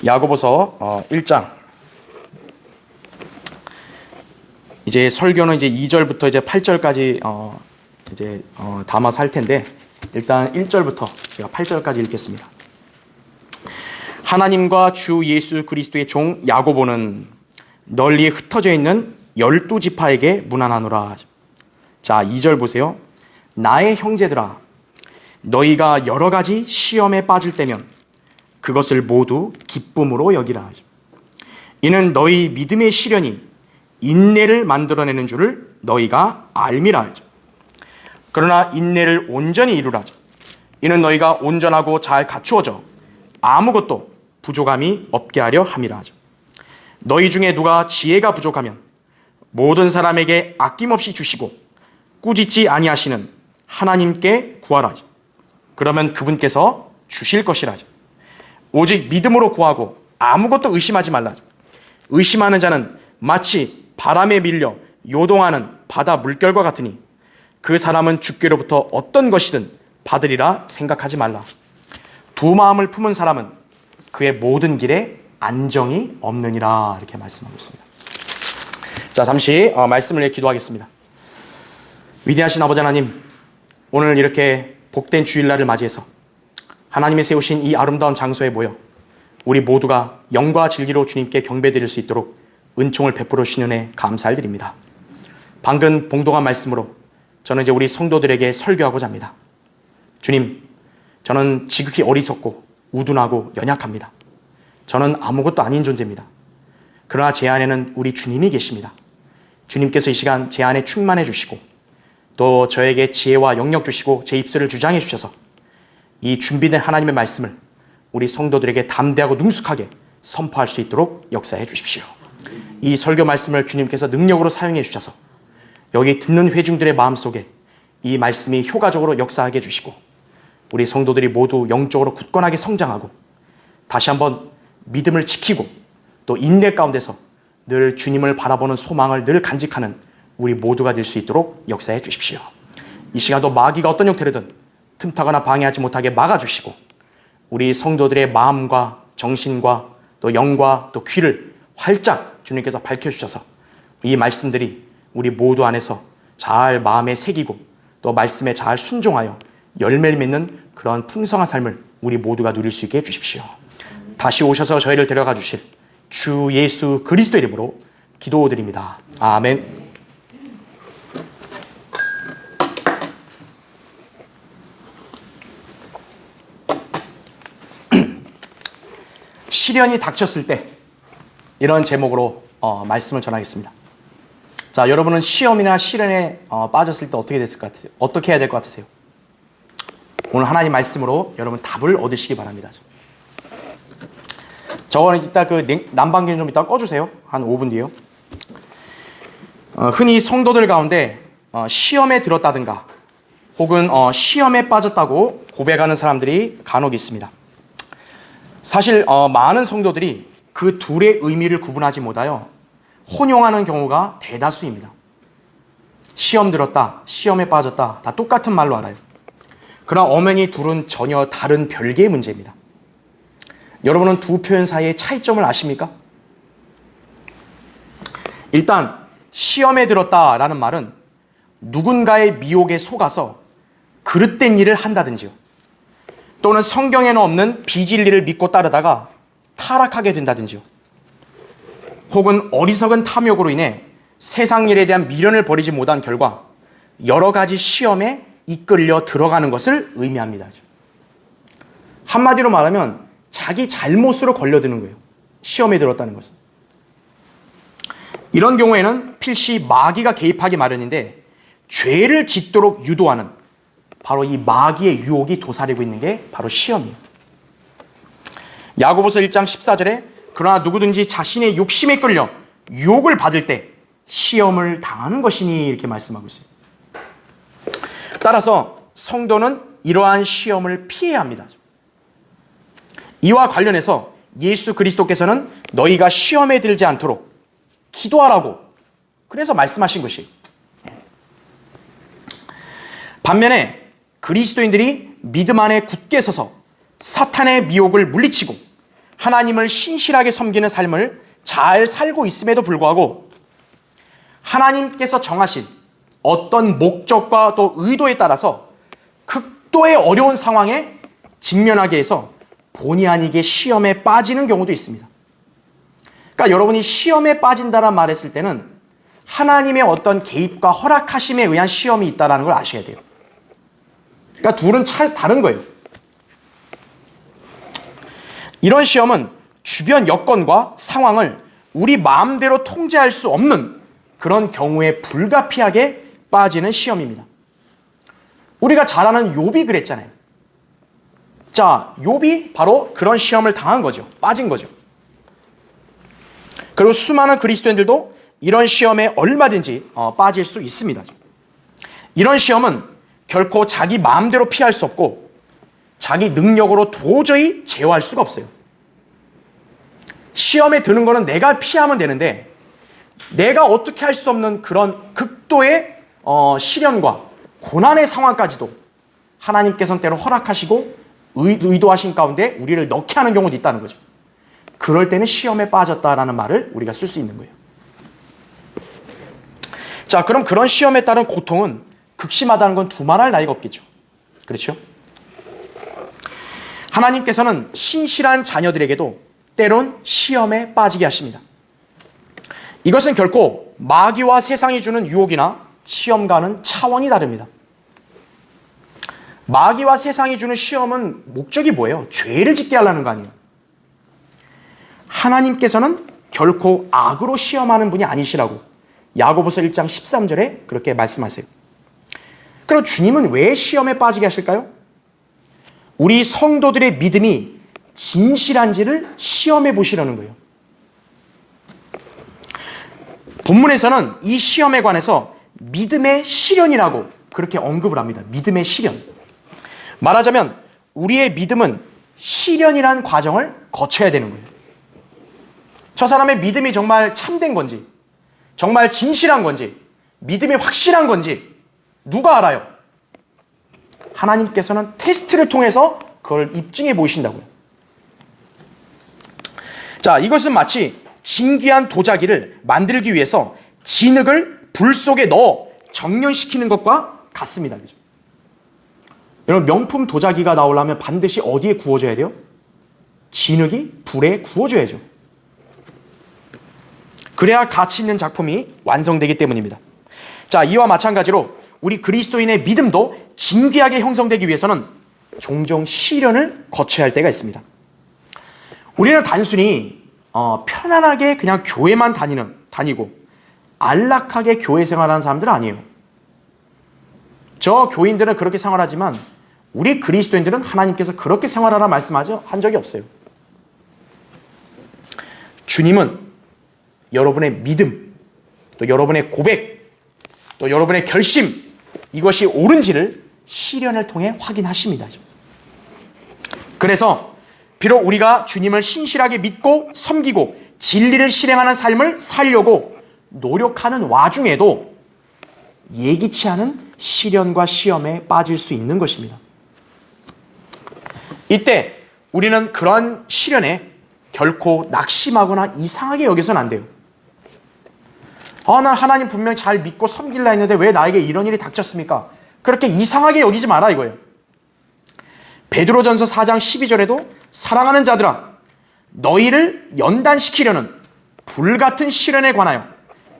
야고보서 1장. 이제 설교는 이제 2절부터 이제 8절까지 담아서 할 텐데, 일단 1절부터 제가 8절까지 읽겠습니다. 하나님과 주 예수 그리스도의 종 야고보는 널리 흩어져 있는 12지파에게 문안하노라. 자, 2절 보세요. 나의 형제들아, 너희가 여러 가지 시험에 빠질 때면 그것을 모두 기쁨으로 여기라. 이는 너희 믿음의 시련이 인내를 만들어내는 줄을 너희가 알미라. 그러나 인내를 온전히 이루라. 이는 너희가 온전하고 잘 갖추어져 아무것도 부족함이 없게 하려 함이라. 너희 중에 누가 지혜가 부족하면 모든 사람에게 아낌없이 주시고 꾸짖지 아니하시는 하나님께 구하라. 그러면 그분께서 주실 것이라. 오직 믿음으로 구하고 아무것도 의심하지 말라. 의심하는 자는 마치 바람에 밀려 요동하는 바다 물결과 같으니 그 사람은 주께로부터 어떤 것이든 받으리라 생각하지 말라. 두 마음을 품은 사람은 그의 모든 길에 안정이 없느니라. 이렇게 말씀하고 있습니다. 자, 잠시 말씀을 기도하겠습니다. 위대하신 아버지 하나님, 오늘 이렇게 복된 주일날을 맞이해서 하나님이 세우신 이 아름다운 장소에 모여 우리 모두가 영과 진리로 주님께 경배드릴 수 있도록 은총을 베풀어 주신 은혜 감사드립니다. 방금 봉독한 말씀으로 저는 이제 우리 성도들에게 설교하고자 합니다. 주님, 저는 지극히 어리석고 우둔하고 연약합니다. 저는 아무것도 아닌 존재입니다. 그러나 제 안에는 우리 주님이 계십니다. 주님께서 이 시간 제 안에 충만해 주시고 또 저에게 지혜와 영역 주시고 제 입술을 주장해 주셔서 이 준비된 하나님의 말씀을 우리 성도들에게 담대하고 능숙하게 선포할 수 있도록 역사해 주십시오. 이 설교 말씀을 주님께서 능력으로 사용해 주셔서 여기 듣는 회중들의 마음속에 이 말씀이 효과적으로 역사하게 해주시고 우리 성도들이 모두 영적으로 굳건하게 성장하고 다시 한번 믿음을 지키고 또 인내 가운데서 늘 주님을 바라보는 소망을 늘 간직하는 우리 모두가 될 수 있도록 역사해 주십시오. 이 시간도 마귀가 어떤 형태로든 틈타거나 방해하지 못하게 막아주시고 우리 성도들의 마음과 정신과 또 영과 또 귀를 활짝 주님께서 밝혀주셔서 이 말씀들이 우리 모두 안에서 잘 마음에 새기고 또 말씀에 잘 순종하여 열매를 맺는 그런 풍성한 삶을 우리 모두가 누릴 수 있게 해주십시오. 다시 오셔서 저희를 데려가 주실 주 예수 그리스도 이름으로 기도드립니다. 아멘. 시련이 닥쳤을 때, 이런 제목으로 말씀을 전하겠습니다. 자, 여러분은 시험이나 시련에 빠졌을 때 어떻게 됐을 것 같으세요? 어떻게 해야 될 것 같으세요? 오늘 하나님 말씀으로 여러분 답을 얻으시기 바랍니다. 저거는 이따 그 난방기는 좀 이따 꺼주세요. 한 5분 뒤에요. 흔히 성도들 가운데 시험에 들었다든가 혹은 시험에 빠졌다고 고백하는 사람들이 간혹 있습니다. 사실 많은 성도들이 그 둘의 의미를 구분하지 못하여 혼용하는 경우가 대다수입니다. 시험 들었다, 시험에 빠졌다, 다 똑같은 말로 알아요. 그러나 엄연히 둘은 전혀 다른 별개의 문제입니다. 여러분은 두 표현 사이의 차이점을 아십니까? 일단 시험에 들었다라는 말은 누군가의 미혹에 속아서 그릇된 일을 한다든지요, 또는 성경에는 없는 비진리를 믿고 따르다가 타락하게 된다든지요, 혹은 어리석은 탐욕으로 인해 세상 일에 대한 미련을 버리지 못한 결과 여러 가지 시험에 이끌려 들어가는 것을 의미합니다. 한마디로 말하면 자기 잘못으로 걸려드는 거예요. 시험에 들었다는 것은. 이런 경우에는 필시 마귀가 개입하기 마련인데 죄를 짓도록 유도하는 바로 이 마귀의 유혹이 도사리고 있는 게 바로 시험이에요. 야고보서 1장 14절에 그러나 누구든지 자신의 욕심에 끌려 유혹을 받을 때 시험을 당하는 것이니 이렇게 말씀하고 있어요. 따라서 성도는 이러한 시험을 피해야 합니다. 이와 관련해서 예수 그리스도께서는 너희가 시험에 들지 않도록 기도하라고 그래서 말씀하신 것이. 반면에 그리스도인들이 믿음 안에 굳게 서서 사탄의 미혹을 물리치고 하나님을 신실하게 섬기는 삶을 잘 살고 있음에도 불구하고 하나님께서 정하신 어떤 목적과 또 의도에 따라서 극도의 어려운 상황에 직면하게 해서 본의 아니게 시험에 빠지는 경우도 있습니다. 그러니까 여러분이 시험에 빠진다란 말 했을 때는 하나님의 어떤 개입과 허락하심에 의한 시험이 있다는 걸 아셔야 돼요. 그러니까 둘은 다른 거예요. 이런 시험은 주변 여건과 상황을 우리 마음대로 통제할 수 없는 그런 경우에 불가피하게 빠지는 시험입니다. 우리가 잘 아는 욥이 그랬잖아요. 자, 욥이 바로 그런 시험을 당한 거죠. 빠진 거죠. 그리고 수많은 그리스도인들도 이런 시험에 얼마든지 빠질 수 있습니다. 이런 시험은 결코 자기 마음대로 피할 수 없고 자기 능력으로 도저히 제어할 수가 없어요. 시험에 드는 거는 내가 피하면 되는데 내가 어떻게 할 수 없는 그런 극도의 시련과 고난의 상황까지도 하나님께서는 때로 허락하시고 의도하신 가운데 우리를 넣게 하는 경우도 있다는 거죠. 그럴 때는 시험에 빠졌다라는 말을 우리가 쓸 수 있는 거예요. 자, 그럼 그런 시험에 따른 고통은 극심하다는 건 두말할 나위가 없겠죠. 그렇죠? 하나님께서는 신실한 자녀들에게도 때론 시험에 빠지게 하십니다. 이것은 결코 마귀와 세상이 주는 유혹이나 시험과는 차원이 다릅니다. 마귀와 세상이 주는 시험은 목적이 뭐예요? 죄를 짓게 하려는 거 아니에요. 하나님께서는 결코 악으로 시험하는 분이 아니시라고 야고보서 1장 13절에 그렇게 말씀하세요. 그럼 주님은 왜 시험에 빠지게 하실까요? 우리 성도들의 믿음이 진실한지를 시험해 보시려는 거예요. 본문에서는 이 시험에 관해서 믿음의 시련이라고 그렇게 언급을 합니다. 믿음의 시련. 말하자면 우리의 믿음은 시련이란 과정을 거쳐야 되는 거예요. 저 사람의 믿음이 정말 참된 건지, 정말 진실한 건지, 믿음이 확실한 건지 누가 알아요? 하나님께서는 테스트를 통해서 그걸 입증해 보이신다고요. 자, 이것은 마치 진귀한 도자기를 만들기 위해서 진흙을 불 속에 넣어 정련시키는 것과 같습니다. 그죠? 여러분, 명품 도자기가 나오려면 반드시 어디에 구워져야 돼요? 진흙이 불에 구워져야죠. 그래야 가치 있는 작품이 완성되기 때문입니다. 자, 이와 마찬가지로 우리 그리스도인의 믿음도 진귀하게 형성되기 위해서는 종종 시련을 거쳐야 할 때가 있습니다. 우리는 단순히 편안하게 그냥 교회만 다니고 안락하게 교회 생활하는 사람들은 아니에요. 저 교인들은 그렇게 생활하지만 우리 그리스도인들은 하나님께서 그렇게 생활하라 한 적이 없어요. 주님은 여러분의 믿음, 또 여러분의 고백, 또 여러분의 결심, 이것이 옳은지를 시련을 통해 확인하십니다. 그래서 비록 우리가 주님을 신실하게 믿고 섬기고 진리를 실행하는 삶을 살려고 노력하는 와중에도 예기치 않은 시련과 시험에 빠질 수 있는 것입니다. 이때 우리는 그런 시련에 결코 낙심하거나 이상하게 여겨서는 안 돼요. 난 하나님 분명히 잘 믿고 섬길라 했는데 왜 나에게 이런 일이 닥쳤습니까? 그렇게 이상하게 여기지 마라 이거예요. 베드로전서 4장 12절에도 사랑하는 자들아 너희를 연단시키려는 불같은 시련에 관하여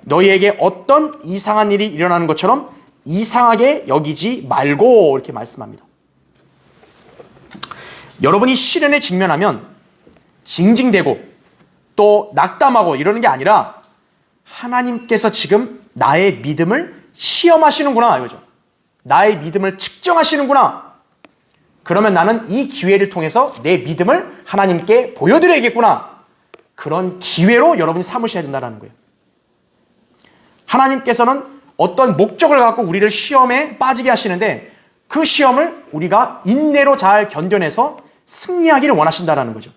너희에게 어떤 이상한 일이 일어나는 것처럼 이상하게 여기지 말고 이렇게 말씀합니다. 여러분이 시련에 직면하면 징징대고 또 낙담하고 이러는 게 아니라 하나님께서 지금 나의 믿음을 시험하시는구나 이거죠. 나의 믿음을 측정하시는구나. 그러면 나는 이 기회를 통해서 내 믿음을 하나님께 보여드려야겠구나. 그런 기회로 여러분이 삼으셔야 된다는 거예요. 하나님께서는 어떤 목적을 갖고 우리를 시험에 빠지게 하시는데 그 시험을 우리가 인내로 잘 견뎌내서 승리하기를 원하신다는 거죠.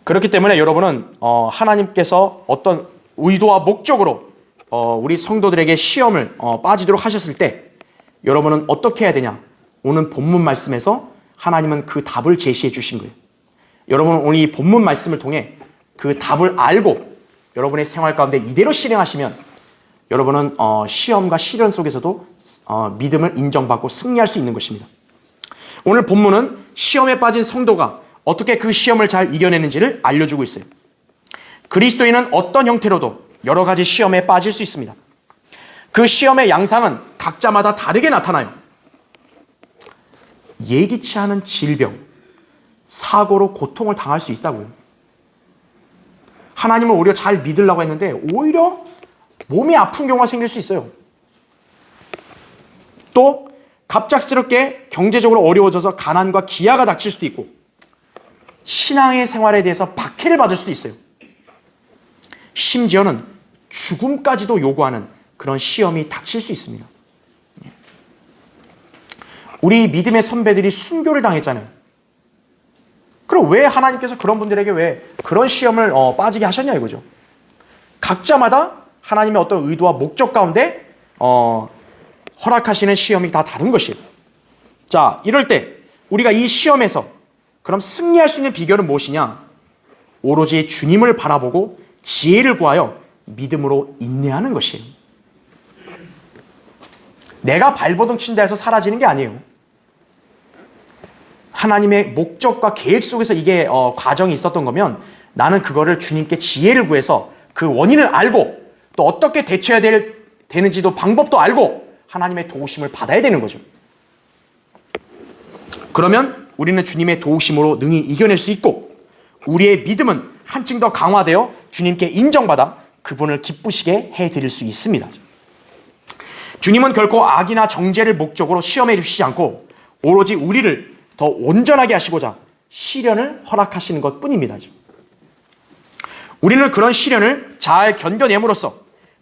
그렇기 때문에 여러분은 하나님께서 어떤 의도와 목적으로 우리 성도들에게 시험을 빠지도록 하셨을 때 여러분은 어떻게 해야 되냐? 오늘 본문 말씀에서 하나님은 그 답을 제시해 주신 거예요. 여러분 오늘 이 본문 말씀을 통해 그 답을 알고 여러분의 생활 가운데 이대로 실행하시면 여러분은 시험과 시련 속에서도 믿음을 인정받고 승리할 수 있는 것입니다. 오늘 본문은 시험에 빠진 성도가 어떻게 그 시험을 잘 이겨내는지를 알려주고 있어요. 그리스도인은 어떤 형태로도 여러 가지 시험에 빠질 수 있습니다. 그 시험의 양상은 각자마다 다르게 나타나요. 예기치 않은 질병, 사고로 고통을 당할 수 있다고요. 하나님을 오히려 잘 믿으려고 했는데 오히려 몸이 아픈 경우가 생길 수 있어요. 또 갑작스럽게 경제적으로 어려워져서 가난과 기아가 닥칠 수도 있고 신앙의 생활에 대해서 박해를 받을 수도 있어요. 심지어는 죽음까지도 요구하는 그런 시험이 닥칠 수 있습니다. 우리 믿음의 선배들이 순교를 당했잖아요. 그럼 왜 하나님께서 그런 분들에게 왜 그런 시험을 빠지게 하셨냐 이거죠. 각자마다 하나님의 어떤 의도와 목적 가운데 허락하시는 시험이 다 다른 것이에요. 자, 이럴 때 우리가 이 시험에서 그럼 승리할 수 있는 비결은 무엇이냐? 오로지 주님을 바라보고 지혜를 구하여 믿음으로 인내하는 것이에요. 내가 발버둥 친다 해서 사라지는 게 아니에요. 하나님의 목적과 계획 속에서 이게 과정이 있었던 거면 나는 그거를 주님께 지혜를 구해서 그 원인을 알고 또 어떻게 대처해야 되는지도 방법도 알고 하나님의 도우심을 받아야 되는 거죠. 그러면 우리는 주님의 도우심으로 능히 이겨낼 수 있고 우리의 믿음은 한층 더 강화되어 주님께 인정받아 그분을 기쁘시게 해드릴 수 있습니다. 주님은 결코 악이나 정죄를 목적으로 시험해 주시지 않고 오로지 우리를 더 온전하게 하시고자 시련을 허락하시는 것뿐입니다. 우리는 그런 시련을 잘 견뎌냄으로써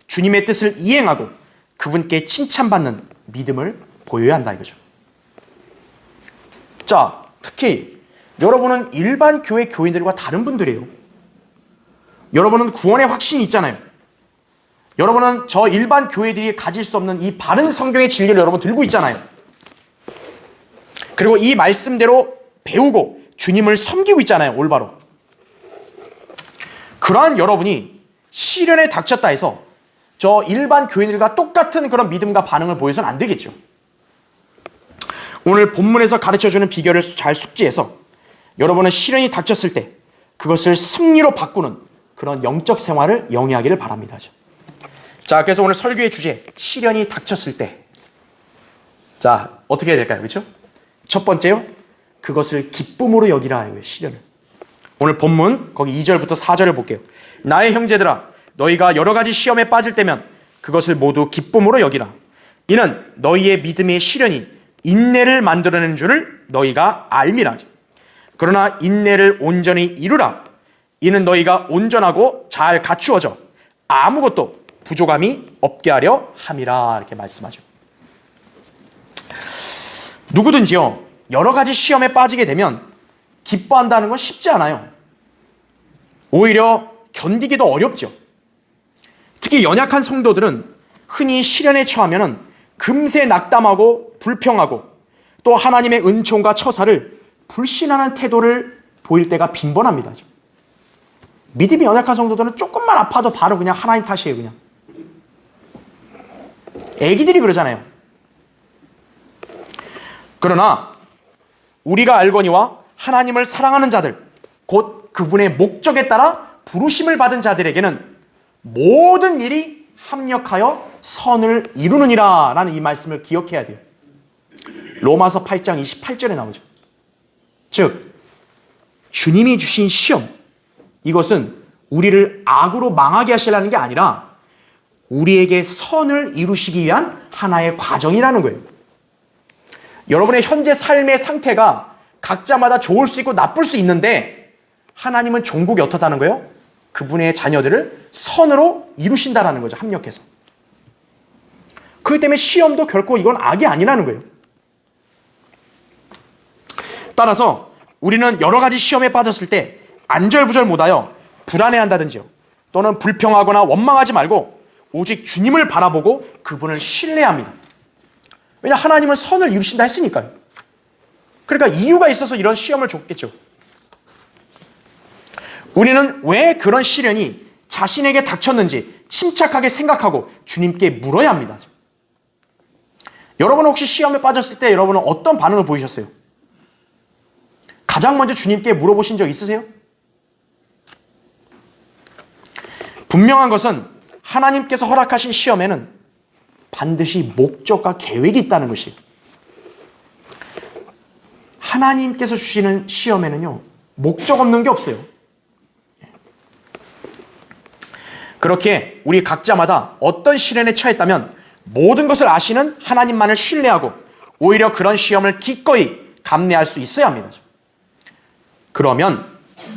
주님의 뜻을 이행하고 그분께 칭찬받는 믿음을 보여야 한다 이거죠. 자, 특히 여러분은 일반 교회 교인들과 다른 분들이에요. 여러분은 구원의 확신이 있잖아요. 여러분은 저 일반 교회들이 가질 수 없는 이 바른 성경의 진리를 여러분 들고 있잖아요. 그리고 이 말씀대로 배우고 주님을 섬기고 있잖아요. 올바로. 그러한 여러분이 시련에 닥쳤다 해서 저 일반 교인들과 똑같은 그런 믿음과 반응을 보여서는 안 되겠죠. 오늘 본문에서 가르쳐주는 비결을 잘 숙지해서 여러분은 시련이 닥쳤을 때 그것을 승리로 바꾸는 그런 영적 생활을 영위하기를 바랍니다. 자, 그래서 오늘 설교의 주제, 시련이 닥쳤을 때. 자, 어떻게 해야 될까요? 그렇죠? 첫 번째요, 그것을 기쁨으로 여기라 하여요, 시련을. 오늘 본문 거기 2절부터 4절을 볼게요. 나의 형제들아, 너희가 여러 가지 시험에 빠질 때면 그것을 모두 기쁨으로 여기라. 이는 너희의 믿음의 시련이 인내를 만들어내는 줄을 너희가 알미라. 그러나 인내를 온전히 이루라. 이는 너희가 온전하고 잘 갖추어져 아무것도 부족함이 없게 하려 함이라. 이렇게 말씀하죠. 누구든지요, 여러 가지 시험에 빠지게 되면 기뻐한다는 건 쉽지 않아요. 오히려 견디기도 어렵죠. 특히 연약한 성도들은 흔히 시련에 처하면 금세 낙담하고 불평하고 또 하나님의 은총과 처사를 불신하는 태도를 보일 때가 빈번합니다. 믿음이 연약한 성도들은 조금만 아파도 바로 그냥 하나님 탓이에요. 그냥 애기들이 그러잖아요. 그러나 우리가 알거니와 하나님을 사랑하는 자들, 곧 그분의 목적에 따라 부르심을 받은 자들에게는 모든 일이 합력하여 선을 이루느니라 라는 이 말씀을 기억해야 돼요. 로마서 8장 28절에 나오죠. 즉 주님이 주신 시험, 이것은 우리를 악으로 망하게 하시려는 게 아니라 우리에게 선을 이루시기 위한 하나의 과정이라는 거예요. 여러분의 현재 삶의 상태가 각자마다 좋을 수 있고 나쁠 수 있는데 하나님은 종국이 어떻다는 거예요? 그분의 자녀들을 선으로 이루신다라는 거죠. 합력해서. 그렇기 때문에 시험도 결코 이건 악이 아니라는 거예요. 따라서 우리는 여러 가지 시험에 빠졌을 때 안절부절 못하여 불안해한다든지요, 또는 불평하거나 원망하지 말고 오직 주님을 바라보고 그분을 신뢰합니다. 왜냐, 하나님은 선을 이루신다 했으니까요. 그러니까 이유가 있어서 이런 시험을 줬겠죠. 우리는 왜 그런 시련이 자신에게 닥쳤는지 침착하게 생각하고 주님께 물어야 합니다. 여러분은 혹시 시험에 빠졌을 때 여러분은 어떤 반응을 보이셨어요? 가장 먼저 주님께 물어보신 적 있으세요? 분명한 것은 하나님께서 허락하신 시험에는 반드시 목적과 계획이 있다는 것이에요. 하나님께서 주시는 시험에는요, 목적 없는 게 없어요. 그렇게 우리 각자마다 어떤 시련에 처했다면 모든 것을 아시는 하나님만을 신뢰하고 오히려 그런 시험을 기꺼이 감내할 수 있어야 합니다. 그러면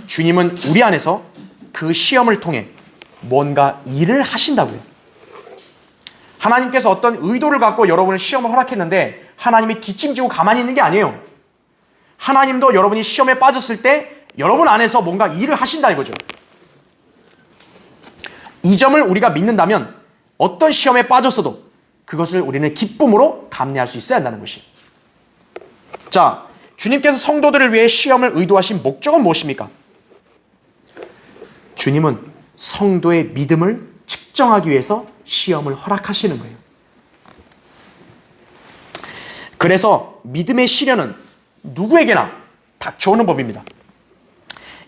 주님은 우리 안에서 그 시험을 통해 뭔가 일을 하신다고요. 하나님께서 어떤 의도를 갖고 여러분을 시험을 허락했는데 하나님이 뒷짐지고 가만히 있는 게 아니에요. 하나님도 여러분이 시험에 빠졌을 때 여러분 안에서 뭔가 일을 하신다 이거죠. 이 점을 우리가 믿는다면 어떤 시험에 빠졌어도 그것을 우리는 기쁨으로 감내할 수 있어야 한다는 것이에요. 자, 주님께서 성도들을 위해 시험을 의도하신 목적은 무엇입니까? 주님은 성도의 믿음을 측정하기 위해서 시험을 허락하시는 거예요. 그래서 믿음의 시련은 누구에게나 닥쳐오는 법입니다.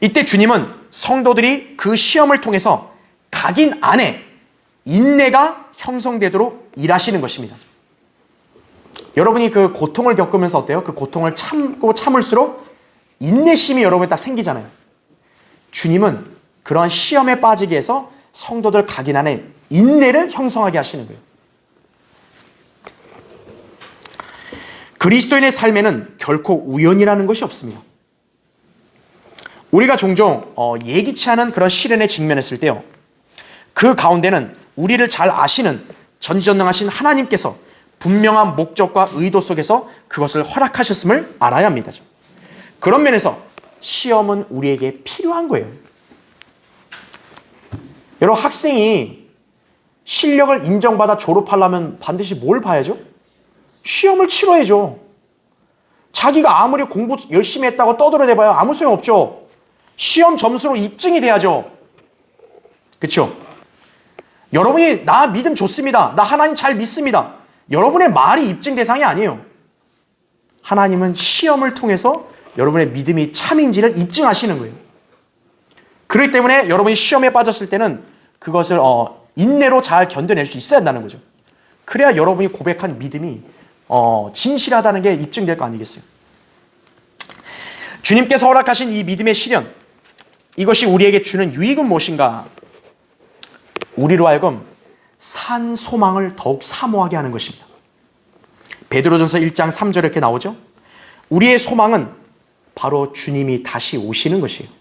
이때 주님은 성도들이 그 시험을 통해서 각인 안에 인내가 형성되도록 일하시는 것입니다. 여러분이 그 고통을 겪으면서 어때요? 그 고통을 참고 참을수록 인내심이 여러분에 딱 생기잖아요. 주님은 그러한 시험에 빠지게 해서 성도들 각인 안에 인내를 형성하게 하시는 거예요. 그리스도인의 삶에는 결코 우연이라는 것이 없습니다. 우리가 종종 예기치 않은 그런 시련에 직면했을 때요, 그 가운데는 우리를 잘 아시는 전지전능하신 하나님께서 분명한 목적과 의도 속에서 그것을 허락하셨음을 알아야 합니다. 그런 면에서 시험은 우리에게 필요한 거예요. 여러분, 학생이 실력을 인정받아 졸업하려면 반드시 뭘 봐야죠? 시험을 치러야죠. 자기가 아무리 공부 열심히 했다고 떠들어대봐야 아무 소용없죠. 시험 점수로 입증이 돼야죠. 그렇죠? 여러분이 나 믿음 좋습니다, 나 하나님 잘 믿습니다, 여러분의 말이 입증 대상이 아니에요. 하나님은 시험을 통해서 여러분의 믿음이 참인지를 입증하시는 거예요. 그렇기 때문에 여러분이 시험에 빠졌을 때는 그것을 인내로 잘 견뎌낼 수 있어야 한다는 거죠. 그래야 여러분이 고백한 믿음이 진실하다는 게 입증될 거 아니겠어요? 주님께서 허락하신 이 믿음의 시련, 이것이 우리에게 주는 유익은 무엇인가? 우리로 하여금 산 소망을 더욱 사모하게 하는 것입니다. 베드로전서 1장 3절에 이렇게 나오죠. 우리의 소망은 바로 주님이 다시 오시는 것이에요.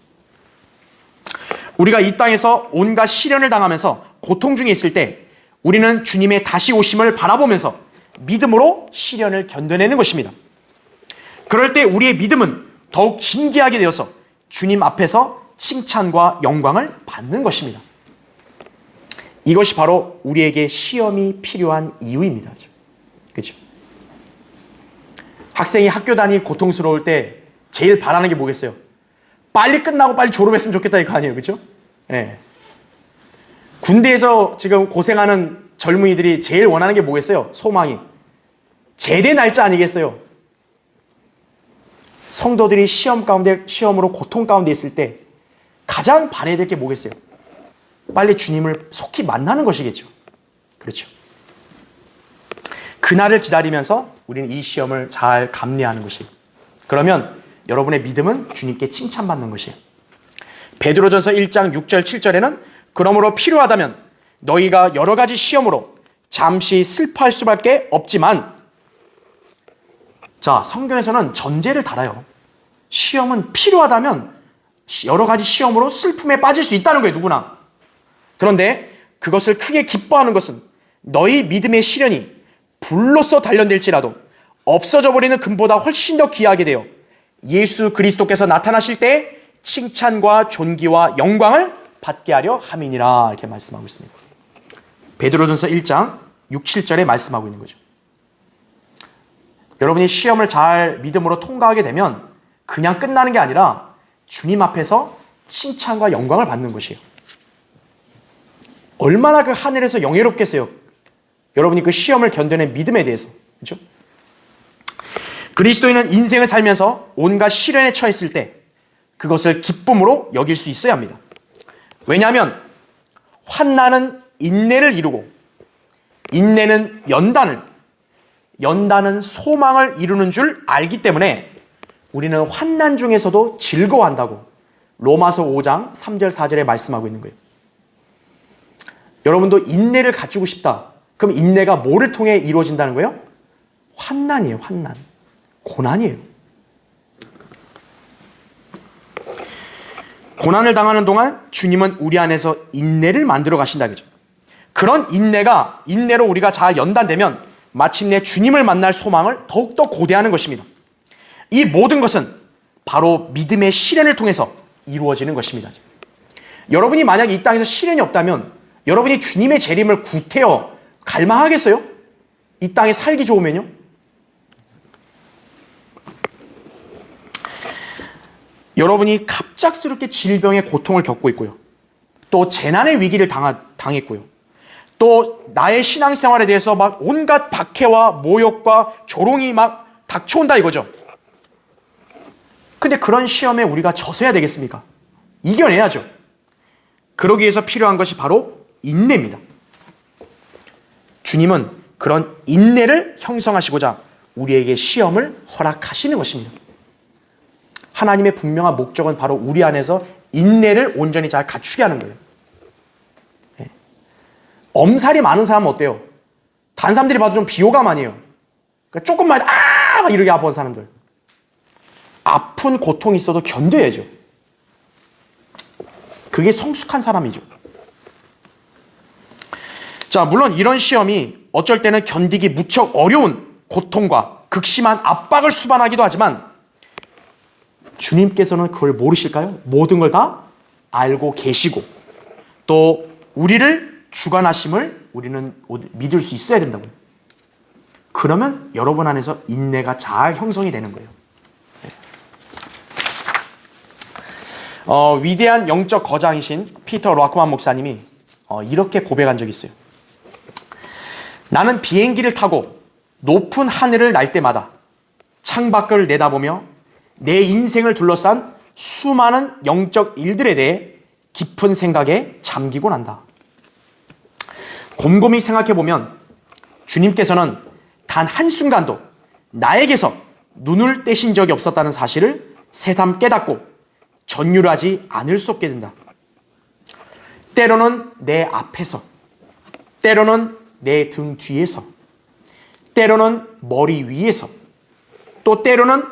우리가 이 땅에서 온갖 시련을 당하면서 고통 중에 있을 때 우리는 주님의 다시 오심을 바라보면서 믿음으로 시련을 견뎌내는 것입니다. 그럴 때 우리의 믿음은 더욱 진귀하게 되어서 주님 앞에서 칭찬과 영광을 받는 것입니다. 이것이 바로 우리에게 시험이 필요한 이유입니다. 그렇죠? 학생이 학교 다니기 고통스러울 때 제일 바라는 게 뭐겠어요? 빨리 끝나고 빨리 졸업했으면 좋겠다 이거 아니에요, 그렇죠? 네. 군대에서 지금 고생하는 젊은이들이 제일 원하는 게 뭐겠어요? 소망이 제대 날짜 아니겠어요? 성도들이 시험으로 고통 가운데 있을 때 가장 바라야 될 게 뭐겠어요? 빨리 주님을 속히 만나는 것이겠죠. 그렇죠. 그날을 기다리면서 우리는 이 시험을 잘 감내하는 것이에요. 그러면 여러분의 믿음은 주님께 칭찬받는 것이에요. 베드로전서 1장 6절 7절에는 그러므로 필요하다면 너희가 여러 가지 시험으로 잠시 슬퍼할 수밖에 없지만, 자, 성경에서는 전제를 달아요. 시험은 필요하다면 여러 가지 시험으로 슬픔에 빠질 수 있다는 거예요, 누구나. 그런데 그것을 크게 기뻐하는 것은 너희 믿음의 시련이 불로써 단련될지라도 없어져 버리는 금보다 훨씬 더 귀하게 되어 예수 그리스도께서 나타나실 때 칭찬과 존귀와 영광을 받게 하려 함이니라, 이렇게 말씀하고 있습니다. 베드로전서 1장 6, 7절에 말씀하고 있는 거죠. 여러분이 시험을 잘 믿음으로 통과하게 되면 그냥 끝나는 게 아니라 주님 앞에서 칭찬과 영광을 받는 것이에요. 얼마나 그 하늘에서 영예롭겠어요. 여러분이 그 시험을 견뎌낸 믿음에 대해서. 그렇죠? 그리스도인은 인생을 살면서 온갖 시련에 처했을 때 그것을 기쁨으로 여길 수 있어야 합니다. 왜냐하면 환난은 인내를 이루고 인내는 연단을, 연단은 소망을 이루는 줄 알기 때문에 우리는 환난 중에서도 즐거워한다고 로마서 5장 3절 4절에 말씀하고 있는 거예요. 여러분도 인내를 갖추고 싶다. 그럼 인내가 뭐를 통해 이루어진다는 거예요? 환난이에요. 환난. 고난이에요. 고난을 당하는 동안 주님은 우리 안에서 인내를 만들어 가신다. 그죠? 그런 인내로 우리가 잘 연단되면 마침내 주님을 만날 소망을 더욱더 고대하는 것입니다. 이 모든 것은 바로 믿음의 시련을 통해서 이루어지는 것입니다. 여러분이 만약에 이 땅에서 시련이 없다면 여러분이 주님의 재림을 구태여 갈망하겠어요? 이 땅에 살기 좋으면요? 여러분이 갑작스럽게 질병의 고통을 겪고 있고요. 또 재난의 위기를 당했고요. 또 나의 신앙생활에 대해서 막 온갖 박해와 모욕과 조롱이 막 닥쳐온다 이거죠. 근데 그런 시험에 우리가 져서야 되겠습니까? 이겨내야죠. 그러기 위해서 필요한 것이 바로 인내입니다. 주님은 그런 인내를 형성하시고자 우리에게 시험을 허락하시는 것입니다. 하나님의 분명한 목적은 바로 우리 안에서 인내를 온전히 잘 갖추게 하는 거예요. 엄살이 많은 사람은 어때요? 다른 사람들이 봐도 좀 비호감 아니에요. 그러니까 조금만 막 이렇게 아픈 사람들. 아픈 고통이 있어도 견뎌야죠. 그게 성숙한 사람이죠. 자, 물론 이런 시험이 어쩔 때는 견디기 무척 어려운 고통과 극심한 압박을 수반하기도 하지만 주님께서는 그걸 모르실까요? 모든 걸 다 알고 계시고 또 우리를 주관하심을 우리는 믿을 수 있어야 된다고요. 그러면 여러분 안에서 인내가 잘 형성이 되는 거예요. 위대한 영적 거장이신 피터 락만 목사님이 이렇게 고백한 적이 있어요. 나는 비행기를 타고 높은 하늘을 날 때마다 창밖을 내다보며 내 인생을 둘러싼 수많은 영적 일들에 대해 깊은 생각에 잠기곤 한다. 곰곰이 생각해보면 주님께서는 단 한순간도 나에게서 눈을 떼신 적이 없었다는 사실을 새삼 깨닫고 전율하지 않을 수 없게 된다. 때로는 내 앞에서, 때로는 내 등 뒤에서, 때로는 머리 위에서, 또 때로는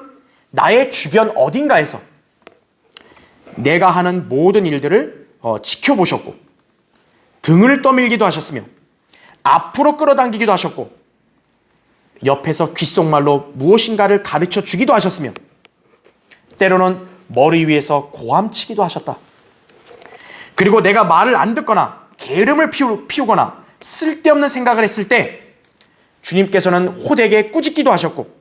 나의 주변 어딘가에서 내가 하는 모든 일들을 지켜보셨고 등을 떠밀기도 하셨으며 앞으로 끌어당기기도 하셨고 옆에서 귓속말로 무엇인가를 가르쳐 주기도 하셨으며 때로는 머리 위에서 고함치기도 하셨다. 그리고 내가 말을 안 듣거나 게으름을 피우거나 쓸데없는 생각을 했을 때 주님께서는 호되게 꾸짖기도 하셨고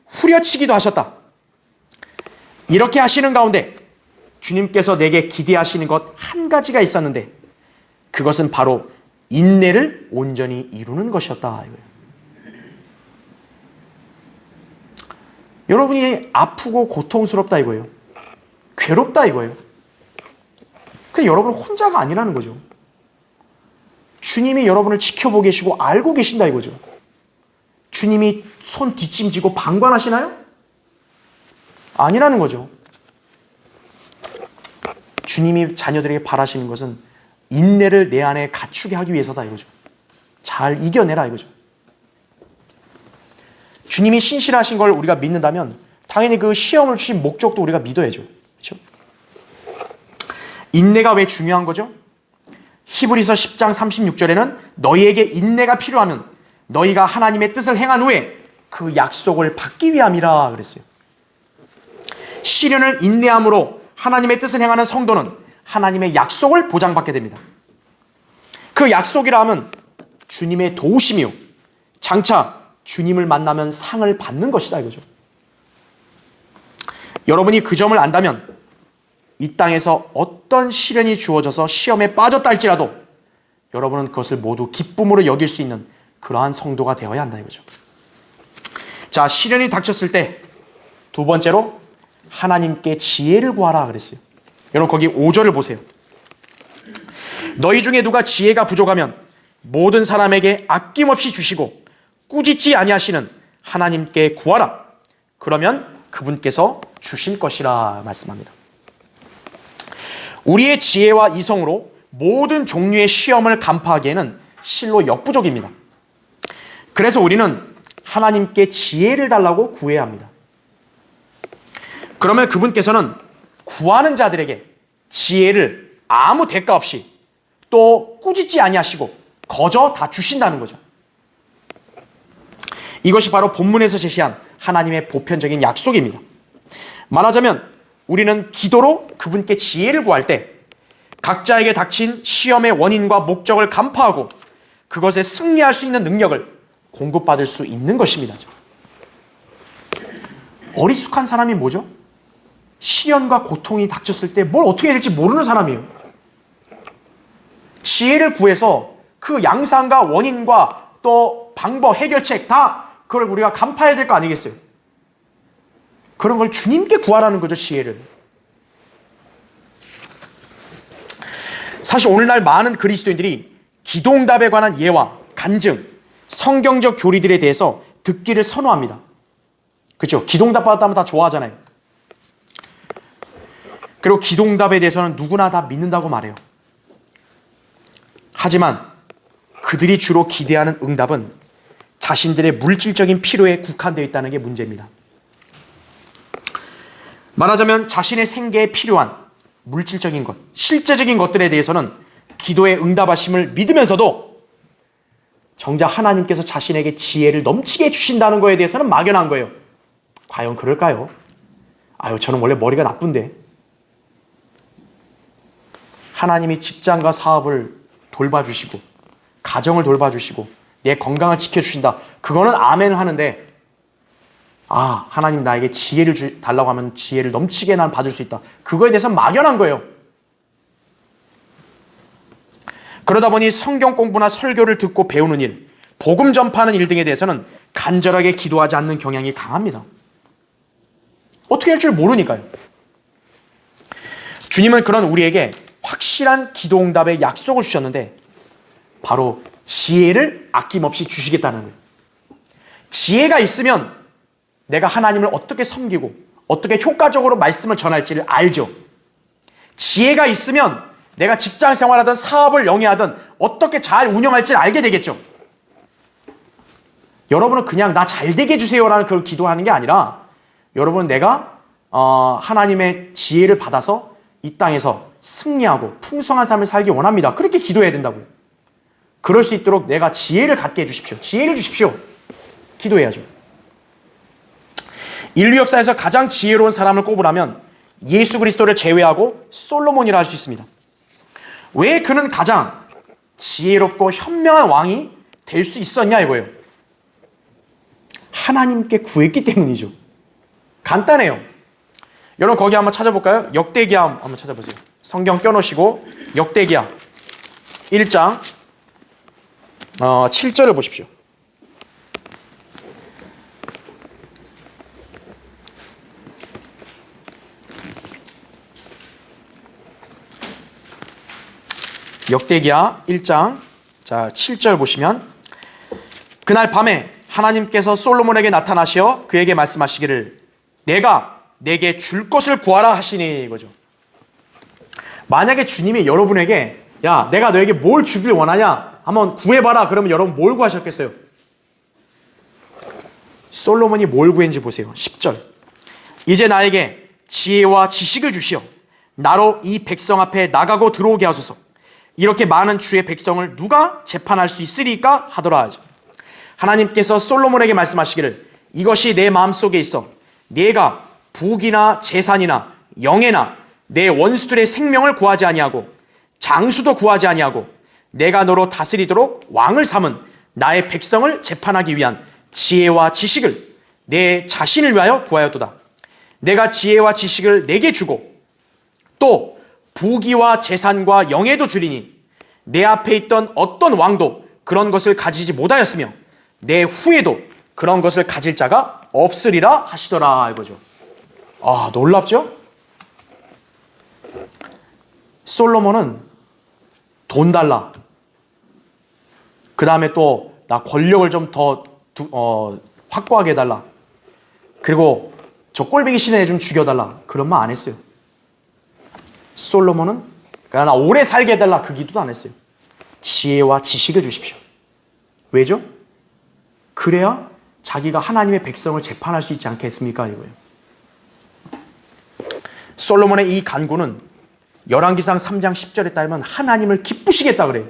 후려치기도 하셨다. 이렇게 하시는 가운데 주님께서 내게 기대하시는 것 한 가지가 있었는데 그것은 바로 인내를 온전히 이루는 것이었다. 여러분이 아프고 고통스럽다 이거예요. 괴롭다 이거예요. 근데 여러분 혼자가 아니라는 거죠. 주님이 여러분을 지켜보고 계시고 알고 계신다 이거죠. 주님이 손 뒷짐지고 방관하시나요? 아니라는 거죠. 주님이 자녀들에게 바라시는 것은 인내를 내 안에 갖추게 하기 위해서다 이거죠. 잘 이겨내라 이거죠. 주님이 신실하신 걸 우리가 믿는다면 당연히 그 시험을 주신 목적도 우리가 믿어야죠. 그렇죠? 인내가 왜 중요한 거죠? 히브리서 10장 36절에는 너희에게 인내가 필요하면 너희가 하나님의 뜻을 행한 후에 그 약속을 받기 위함이라 그랬어요. 시련을 인내함으로 하나님의 뜻을 행하는 성도는 하나님의 약속을 보장받게 됩니다. 그 약속이라 함은 주님의 도우심이요 장차 주님을 만나면 상을 받는 것이다 이거죠. 여러분이 그 점을 안다면 이 땅에서 어떤 시련이 주어져서 시험에 빠졌다 할지라도 여러분은 그것을 모두 기쁨으로 여길 수 있는 그러한 성도가 되어야 한다 이거죠. 자, 시련이 닥쳤을 때 두 번째로 하나님께 지혜를 구하라 그랬어요. 여러분 거기 5절을 보세요. 너희 중에 누가 지혜가 부족하면 모든 사람에게 아낌없이 주시고 꾸짖지 아니하시는 하나님께 구하라. 그러면 그분께서 주실 것이라 말씀합니다. 우리의 지혜와 이성으로 모든 종류의 시험을 간파하기에는 실로 역부족입니다. 그래서 우리는 하나님께 지혜를 달라고 구해야 합니다. 그러면 그분께서는 구하는 자들에게 지혜를 아무 대가 없이 또 꾸짖지 아니하시고 거저 다 주신다는 거죠. 이것이 바로 본문에서 제시한 하나님의 보편적인 약속입니다. 말하자면 우리는 기도로 그분께 지혜를 구할 때 각자에게 닥친 시험의 원인과 목적을 간파하고 그것에 승리할 수 있는 능력을 공급받을 수 있는 것입니다. 어리숙한 사람이 뭐죠? 시련과 고통이 닥쳤을 때 뭘 어떻게 해야 될지 모르는 사람이에요. 지혜를 구해서 그 양상과 원인과 또 방법, 해결책 다 그걸 우리가 간파해야 될 거 아니겠어요? 그런 걸 주님께 구하라는 거죠, 지혜를. 사실 오늘날 많은 그리스도인들이 기도응답에 관한 예와 간증, 성경적 교리들에 대해서 듣기를 선호합니다. 그렇죠? 기도응답 받았다면 다 좋아하잖아요. 그리고 기도응답에 대해서는 누구나 다 믿는다고 말해요. 하지만 그들이 주로 기대하는 응답은 자신들의 물질적인 필요에 국한되어 있다는 게 문제입니다. 말하자면 자신의 생계에 필요한 물질적인 것, 실제적인 것들에 대해서는 기도에 응답하심을 믿으면서도 정작 하나님께서 자신에게 지혜를 넘치게 주신다는 것에 대해서는 막연한 거예요. 과연 그럴까요? 아유, 저는 원래 머리가 나쁜데. 하나님이 직장과 사업을 돌봐주시고 가정을 돌봐주시고 내 건강을 지켜주신다. 그거는 아멘을 하는데 아, 하나님 나에게 지혜를 달라고 하면 지혜를 넘치게 난 받을 수 있다. 그거에 대해서 막연한 거예요. 그러다 보니 성경 공부나 설교를 듣고 배우는 일, 복음 전파하는 일 등에 대해서는 간절하게 기도하지 않는 경향이 강합니다. 어떻게 할 줄 모르니까요. 주님은 그런 우리에게 확실한 기도응답의 약속을 주셨는데 바로 지혜를 아낌없이 주시겠다는 거예요. 지혜가 있으면 내가 하나님을 어떻게 섬기고 어떻게 효과적으로 말씀을 전할지를 알죠. 지혜가 있으면 내가 직장 생활하든 사업을 영위하든 어떻게 잘 운영할지를 알게 되겠죠. 여러분은 그냥 나 잘 되게 해주세요라는 그걸 기도하는 게 아니라 여러분은 내가 하나님의 지혜를 받아서 이 땅에서 승리하고 풍성한 삶을 살기 원합니다. 그렇게 기도해야 된다고요. 그럴 수 있도록 내가 지혜를 갖게 해주십시오. 지혜를 주십시오. 기도해야죠. 인류 역사에서 가장 지혜로운 사람을 꼽으라면 예수 그리스도를 제외하고 솔로몬이라 할 수 있습니다. 왜 그는 가장 지혜롭고 현명한 왕이 될 수 있었냐 이거예요. 하나님께 구했기 때문이죠. 간단해요. 여러분 거기 한번 찾아볼까요? 역대기야 한번 찾아보세요. 성경 껴놓으시고 역대기야 1장 7절을 보십시오. 역대기야 1장 7절 보시면 그날 밤에 하나님께서 솔로몬에게 나타나시어 그에게 말씀하시기를 내가 내게 줄 것을 구하라 하시니 이거죠. 만약에 주님이 여러분에게 야 내가 너에게 뭘 주길 원하냐 한번 구해봐라 그러면 여러분 뭘 구하셨겠어요? 솔로몬이 뭘 구했는지 보세요. 10절 이제 나에게 지혜와 지식을 주시어 나로 이 백성 앞에 나가고 들어오게 하소서. 이렇게 많은 주의 백성을 누가 재판할 수 있으리까 하더라 하죠. 하나님께서 솔로몬에게 말씀하시기를 이것이 내 마음속에 있어 네가 부귀나 재산이나 영예나 내 원수들의 생명을 구하지 아니하고 장수도 구하지 아니하고 내가 너로 다스리도록 왕을 삼은 나의 백성을 재판하기 위한 지혜와 지식을 내 자신을 위하여 구하였도다. 내가 지혜와 지식을 내게 주고 또 부귀와 재산과 영예도 주리니 내 앞에 있던 어떤 왕도 그런 것을 가지지 못하였으며 내 후에도 그런 것을 가질 자가 없으리라 하시더라 이거죠. 아, 놀랍죠? 솔로몬은 돈 달라. 그 다음에 또 나 권력을 좀 더 확고하게 해달라. 그리고 저 꼴배기 신에 좀 죽여달라. 그런 말 안 했어요. 솔로몬은 나 오래 살게 해달라. 그 기도도 안 했어요. 지혜와 지식을 주십시오. 왜죠? 그래야 자기가 하나님의 백성을 재판할 수 있지 않겠습니까? 이거예요. 솔로몬의 이 간구는 열왕기상 3장 10절에 따르면 하나님을 기쁘시겠다 그래요.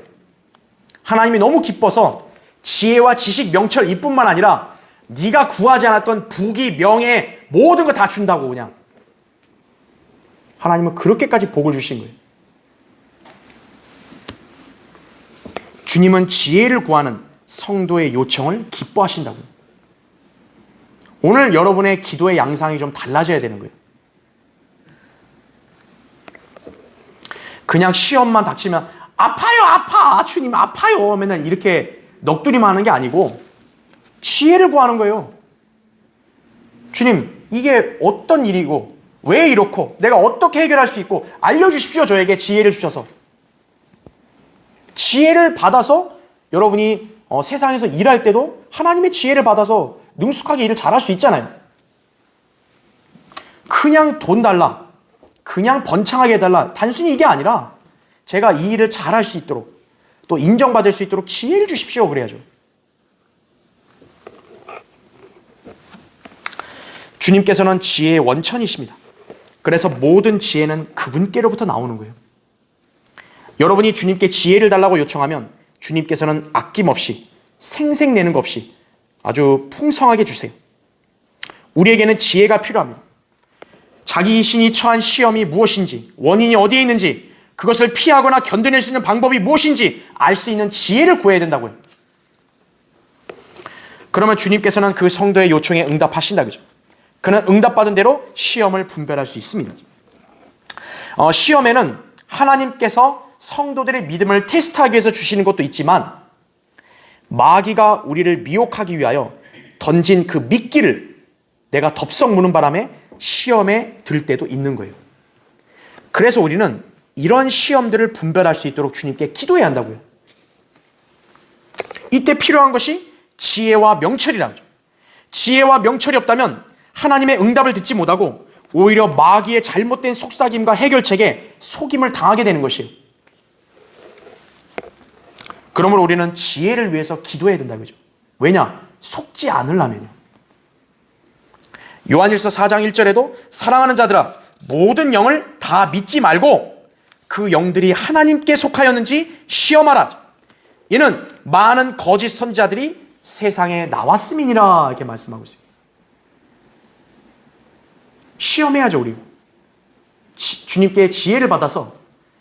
하나님이 너무 기뻐서 지혜와 지식, 명철 이뿐만 아니라 네가 구하지 않았던 부귀, 명예 모든 거 다 준다고 그냥. 하나님은 그렇게까지 복을 주신 거예요. 주님은 지혜를 구하는 성도의 요청을 기뻐하신다고요. 오늘 여러분의 기도의 양상이 좀 달라져야 되는 거예요. 그냥 시험만 닥치면 아파요, 아파. 주님 아파요. 맨날 이렇게 넋두리만 하는 게 아니고 지혜를 구하는 거예요. 주님, 이게 어떤 일이고 왜 이렇고 내가 어떻게 해결할 수 있고 알려주십시오. 저에게 지혜를 주셔서. 지혜를 받아서 여러분이 세상에서 일할 때도 하나님의 지혜를 받아서 능숙하게 일을 잘할 수 있잖아요. 그냥 돈 달라, 그냥 번창하게 해달라, 단순히 이게 아니라 제가 이 일을 잘할 수 있도록 또 인정받을 수 있도록 지혜를 주십시오. 그래야죠. 주님께서는 지혜의 원천이십니다. 그래서 모든 지혜는 그분께로부터 나오는 거예요. 여러분이 주님께 지혜를 달라고 요청하면 주님께서는 아낌없이 생색내는 것 없이 아주 풍성하게 주세요. 우리에게는 지혜가 필요합니다. 자기 신이 처한 시험이 무엇인지, 원인이 어디에 있는지, 그것을 피하거나 견뎌낼 수 있는 방법이 무엇인지 알 수 있는 지혜를 구해야 된다고요. 그러면 주님께서는 그 성도의 요청에 응답하신다 그죠? 그는 응답받은 대로 시험을 분별할 수 있습니다. 시험에는 하나님께서 성도들의 믿음을 테스트하기 위해서 주시는 것도 있지만 마귀가 우리를 미혹하기 위하여 던진 그 미끼를 내가 덥석 무는 바람에 시험에 들 때도 있는 거예요. 그래서 우리는 이런 시험들을 분별할 수 있도록 주님께 기도해야 한다고요. 이때 필요한 것이 지혜와 명철이라고 하죠. 지혜와 명철이 없다면 하나님의 응답을 듣지 못하고 오히려 마귀의 잘못된 속삭임과 해결책에 속임을 당하게 되는 것이에요. 그러므로 우리는 지혜를 위해서 기도해야 된다고 하죠. 왜냐? 속지 않으려면요. 요한일서 4장 1절에도 사랑하는 자들아 모든 영을 다 믿지 말고 그 영들이 하나님께 속하였는지 시험하라. 이는 많은 거짓 선지자들이 세상에 나왔음이니라 이렇게 말씀하고 있어요. 시험해야죠. 우리 주님께 지혜를 받아서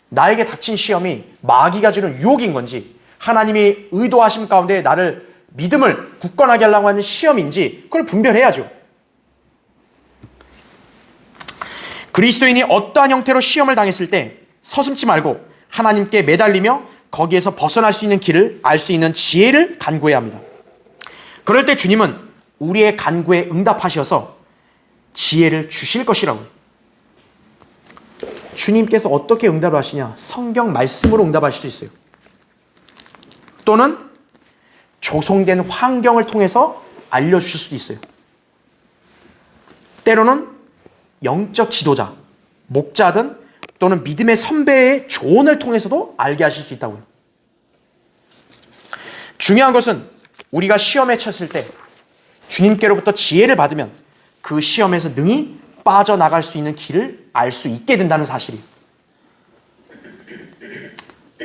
나에게 닥친 시험이 마귀가 주는 유혹인 건지 하나님이 의도하심 가운데 나를 믿음을 굳건하게 하려고 하는 시험인지 그걸 분별해야죠. 그리스도인이 어떠한 형태로 시험을 당했을 때 서슴지 말고 하나님께 매달리며 거기에서 벗어날 수 있는 길을 알 수 있는 지혜를 간구해야 합니다. 그럴 때 주님은 우리의 간구에 응답하셔서 지혜를 주실 것이라고. 주님께서 어떻게 응답을 하시냐? 성경 말씀으로 응답하실 수 있어요. 또는 조성된 환경을 통해서 알려주실 수도 있어요. 때로는 영적 지도자, 목자든 또는 믿음의 선배의 조언을 통해서도 알게 하실 수 있다고요. 중요한 것은 우리가 시험에 쳤을 때 주님께로부터 지혜를 받으면 그 시험에서 능히 빠져나갈 수 있는 길을 알 수 있게 된다는 사실이에요.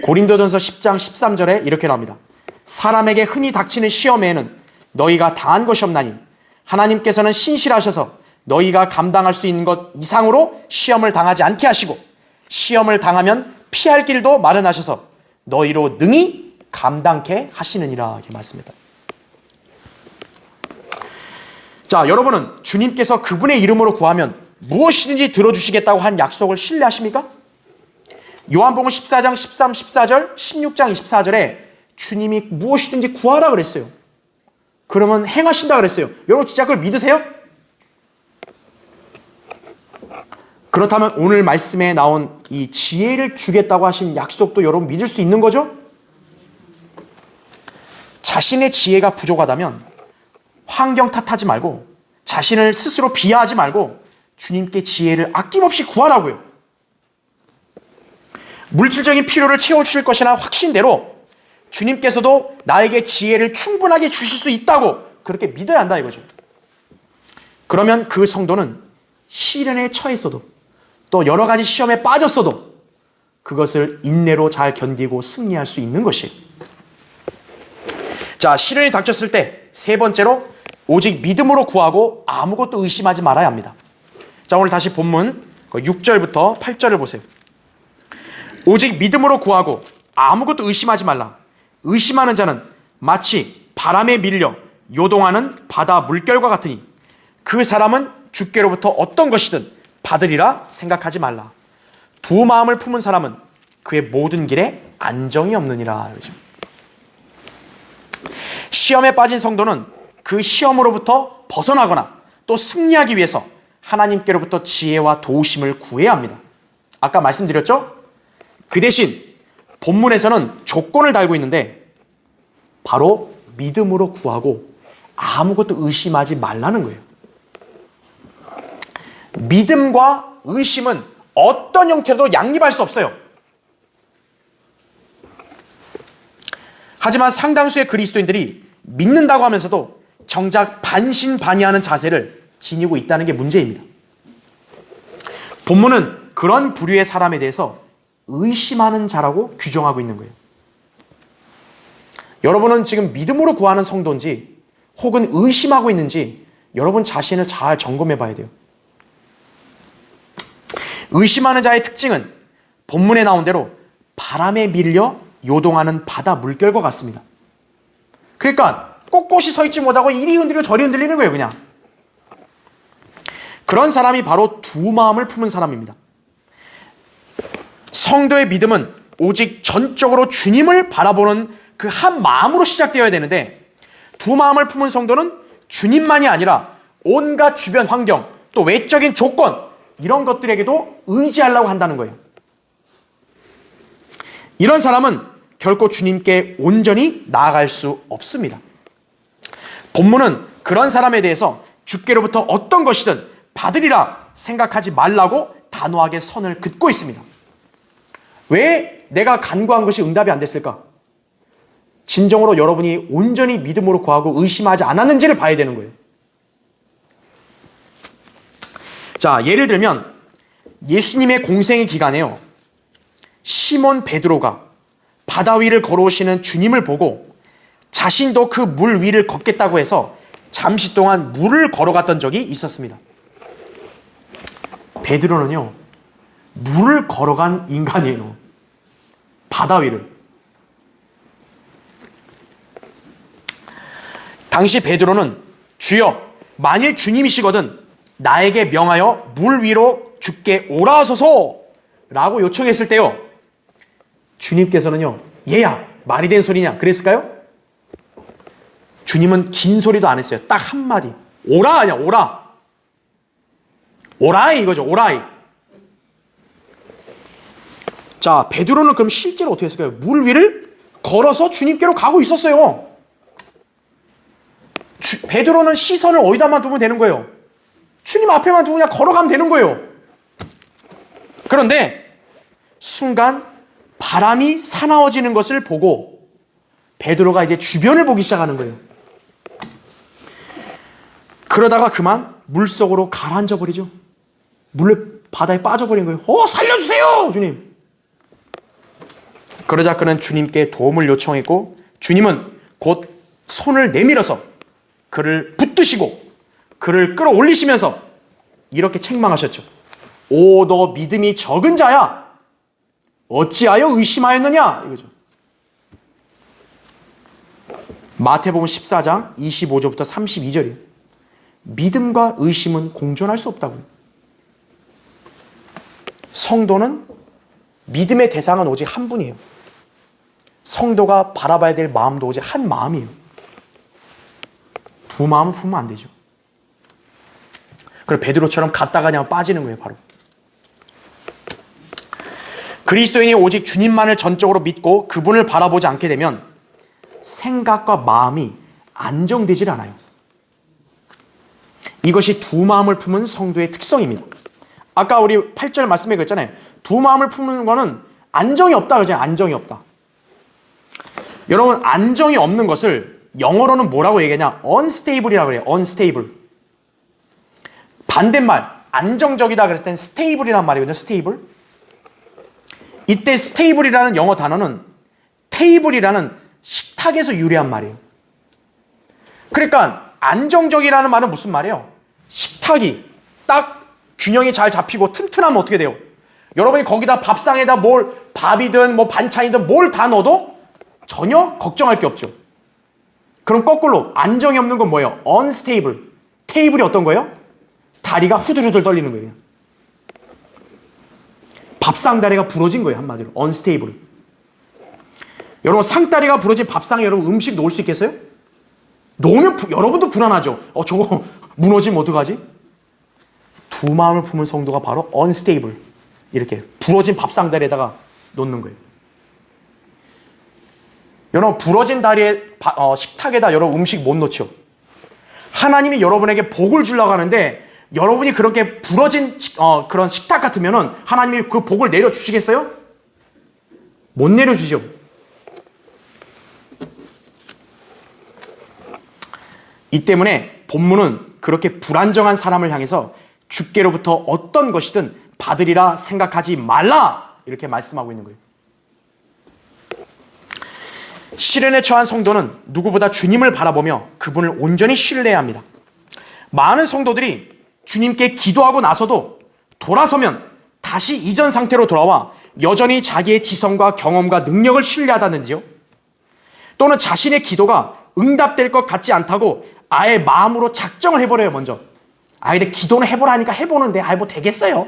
고린도전서 10장 13절에 이렇게 나옵니다. 사람에게 흔히 닥치는 시험에는 너희가 당한 것이 없나니 하나님께서는 신실하셔서 너희가 감당할 수 있는 것 이상으로 시험을 당하지 않게 하시고 시험을 당하면 피할 길도 마련하셔서 너희로 능히 감당케 하시느니라 이렇게 말씀합니다. 자, 여러분은 주님께서 그분의 이름으로 구하면 무엇이든지 들어주시겠다고 한 약속을 신뢰하십니까? 요한복음 14장 13, 14절, 16장 24절에 주님이 무엇이든지 구하라 그랬어요. 그러면 행하신다 그랬어요. 여러분 진짜 그걸 믿으세요? 그렇다면 오늘 말씀에 나온 이 지혜를 주겠다고 하신 약속도 여러분 믿을 수 있는 거죠? 자신의 지혜가 부족하다면 환경 탓하지 말고 자신을 스스로 비하하지 말고 주님께 지혜를 아낌없이 구하라고요. 물질적인 필요를 채워주실 것이나 확신대로 주님께서도 나에게 지혜를 충분하게 주실 수 있다고 그렇게 믿어야 한다 이거죠. 그러면 그 성도는 시련에 처했어도 또 여러 가지 시험에 빠졌어도 그것을 인내로 잘 견디고 승리할 수 있는 것이에요. 자, 시련이 닥쳤을 때 세 번째로 오직 믿음으로 구하고 아무것도 의심하지 말아야 합니다. 자, 오늘 다시 본문 6절부터 8절을 보세요. 오직 믿음으로 구하고 아무것도 의심하지 말라. 의심하는 자는 마치 바람에 밀려 요동하는 바다 물결과 같으니 그 사람은 주께로부터 어떤 것이든 받으리라 생각하지 말라. 두 마음을 품은 사람은 그의 모든 길에 안정이 없느니라. 시험에 빠진 성도는 그 시험으로부터 벗어나거나 또 승리하기 위해서 하나님께로부터 지혜와 도우심을 구해야 합니다. 아까 말씀드렸죠? 그 대신 본문에서는 조건을 달고 있는데 바로 믿음으로 구하고 아무것도 의심하지 말라는 거예요. 믿음과 의심은 어떤 형태로도 양립할 수 없어요. 하지만 상당수의 그리스도인들이 믿는다고 하면서도 정작 반신반의하는 자세를 지니고 있다는 게 문제입니다. 본문은 그런 부류의 사람에 대해서 의심하는 자라고 규정하고 있는 거예요. 여러분은 지금 믿음으로 구하는 성도인지 혹은 의심하고 있는지 여러분 자신을 잘 점검해 봐야 돼요. 의심하는 자의 특징은 본문에 나온 대로 바람에 밀려 요동하는 바다 물결과 같습니다. 그러니까 꼿꼿이 서 있지 못하고 이리 흔들리고 저리 흔들리는 거예요, 그냥. 그런 사람이 바로 두 마음을 품은 사람입니다. 성도의 믿음은 오직 전적으로 주님을 바라보는 그 한 마음으로 시작되어야 되는데 두 마음을 품은 성도는 주님만이 아니라 온갖 주변 환경, 또 외적인 조건 이런 것들에게도 의지하려고 한다는 거예요. 이런 사람은 결코 주님께 온전히 나아갈 수 없습니다. 본문은 그런 사람에 대해서 주께로부터 어떤 것이든 받으리라 생각하지 말라고 단호하게 선을 긋고 있습니다. 왜 내가 간구한 것이 응답이 안 됐을까? 진정으로 여러분이 온전히 믿음으로 구하고 의심하지 않았는지를 봐야 되는 거예요. 자, 예를 들면 예수님의 공생의 기간에요, 시몬 베드로가 바다 위를 걸어오시는 주님을 보고 자신도 그 물 위를 걷겠다고 해서 잠시 동안 물을 걸어갔던 적이 있었습니다. 베드로는요, 물을 걸어간 인간이에요. 바다 위를. 당시 베드로는 주여, 만일 주님이시거든 나에게 명하여 물 위로 주께 오라 하소서 라고 요청했을 때요, 주님께서는요, 얘야 말이 된 소리냐 그랬을까요? 주님은 긴 소리도 안 했어요. 딱 한마디, 오라 하냐, 오라. 오라이 이거죠, 오라이. 자, 베드로는 그럼 실제로 어떻게 했을까요? 물 위를 걸어서 주님께로 가고 있었어요. 베드로는 시선을 어디다만 두면 되는 거예요? 주님 앞에만 두고 그냥 걸어가면 되는 거예요. 그런데 순간 바람이 사나워지는 것을 보고 베드로가 이제 주변을 보기 시작하는 거예요. 그러다가 그만 물속으로 가라앉아 버리죠. 바다에 빠져버린 거예요. 살려주세요 주님. 그러자 그는 주님께 도움을 요청했고 주님은 곧 손을 내밀어서 그를 붙드시고 그를 끌어올리시면서 이렇게 책망하셨죠. 오, 너 믿음이 적은 자야, 어찌하여 의심하였느냐 이거죠. 마태복음 14장 25절부터 32절이에요. 믿음과 의심은 공존할 수 없다고요. 성도는 믿음의 대상은 오직 한 분이에요. 성도가 바라봐야 될 마음도 오직 한 마음이에요. 두 마음을 품으면 안 되죠. 그럼 베드로처럼 갔다가 그냥 빠지는 거예요, 바로. 그리스도인이 오직 주님만을 전적으로 믿고 그분을 바라보지 않게 되면 생각과 마음이 안정되질 않아요. 이것이 두 마음을 품은 성도의 특성입니다. 아까 우리 8절 말씀에 그랬잖아요. 두 마음을 품는 거는 안정이 없다 그러잖아요. 안정이 없다. 여러분, 안정이 없는 것을 영어로는 뭐라고 얘기하냐? unstable이라고 그래요. unstable. 반대말, 안정적이다 그랬을 땐 stable이란 말이거든요. stable. 이때 stable이라는 영어 단어는 table이라는 식탁에서 유래한 말이에요. 그러니까 안정적이라는 말은 무슨 말이에요? 식탁이 딱 균형이 잘 잡히고 튼튼하면 어떻게 돼요? 여러분이 거기다 밥상에다 뭘 밥이든 뭐 반찬이든 뭘 다 넣어도 전혀 걱정할 게 없죠. 그럼 거꾸로 안정이 없는 건 뭐예요? unstable. 테이블이 어떤 거예요? 다리가 후들후들 떨리는 거예요. 밥상 다리가 부러진 거예요. 한마디로 unstable. 여러분, 상다리가 부러진 밥상에 여러분 음식 놓을 수 있겠어요? 놓으면 여러분도 불안하죠. 저거 무너지면 어떡하지? 두 마음을 품은 성도가 바로 unstable. 이렇게 부러진 밥상 다리에다가 놓는 거예요. 여러분, 부러진 다리에 식탁에다 여러분 음식 못 놓죠. 하나님이 여러분에게 복을 주려고 하는데 여러분이 그렇게 부러진 그런 식탁 같으면은 하나님이 그 복을 내려주시겠어요? 못 내려주죠. 이 때문에 본문은 그렇게 불안정한 사람을 향해서 주께로부터 어떤 것이든 받으리라 생각하지 말라, 이렇게 말씀하고 있는 거예요. 시련에 처한 성도는 누구보다 주님을 바라보며 그분을 온전히 신뢰해야 합니다. 많은 성도들이 주님께 기도하고 나서도 돌아서면 다시 이전 상태로 돌아와 여전히 자기의 지성과 경험과 능력을 신뢰하다든지요, 또는 자신의 기도가 응답될 것 같지 않다고 아예 마음으로 작정을 해버려요. 먼저 근데 기도는 해보라니까 해보는데 뭐 되겠어요?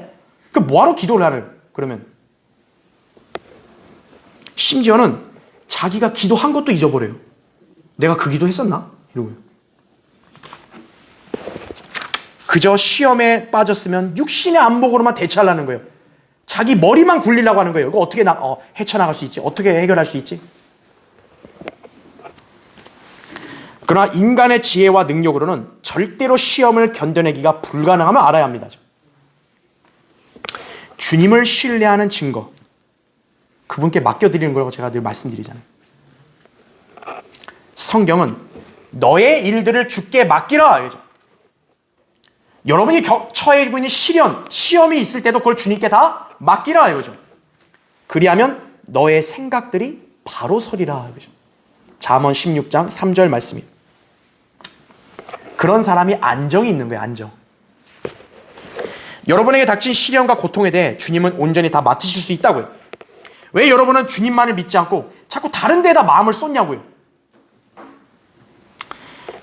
그 뭐하러 기도를 하래요? 그러면 심지어는 자기가 기도한 것도 잊어버려요. 내가 그 기도 했었나? 이러고요. 그저 시험에 빠졌으면 육신의 안목으로만 대처하려는 거예요. 자기 머리만 굴리려고 하는 거예요. 이거 어떻게 헤쳐나갈 수 있지? 어떻게 해결할 수 있지? 그러나 인간의 지혜와 능력으로는 절대로 시험을 견뎌내기가 불가능함을 알아야 합니다. 주님을 신뢰하는 증거, 그분께 맡겨드리는 거라고 제가 늘 말씀드리잖아요. 성경은 너의 일들을 주께 맡기라, 이거죠. 여러분이 처해지고 있는 시험이 있을 때도 그걸 주님께 다 맡기라, 이거죠. 그리하면 너의 생각들이 바로 서리라, 이거죠. 잠언 16장 3절 말씀입니다. 그런 사람이 안정이 있는 거예요. 안정. 여러분에게 닥친 시련과 고통에 대해 주님은 온전히 다 맡으실 수 있다고요. 왜 여러분은 주님만을 믿지 않고 자꾸 다른 데에다 마음을 쏟냐고요.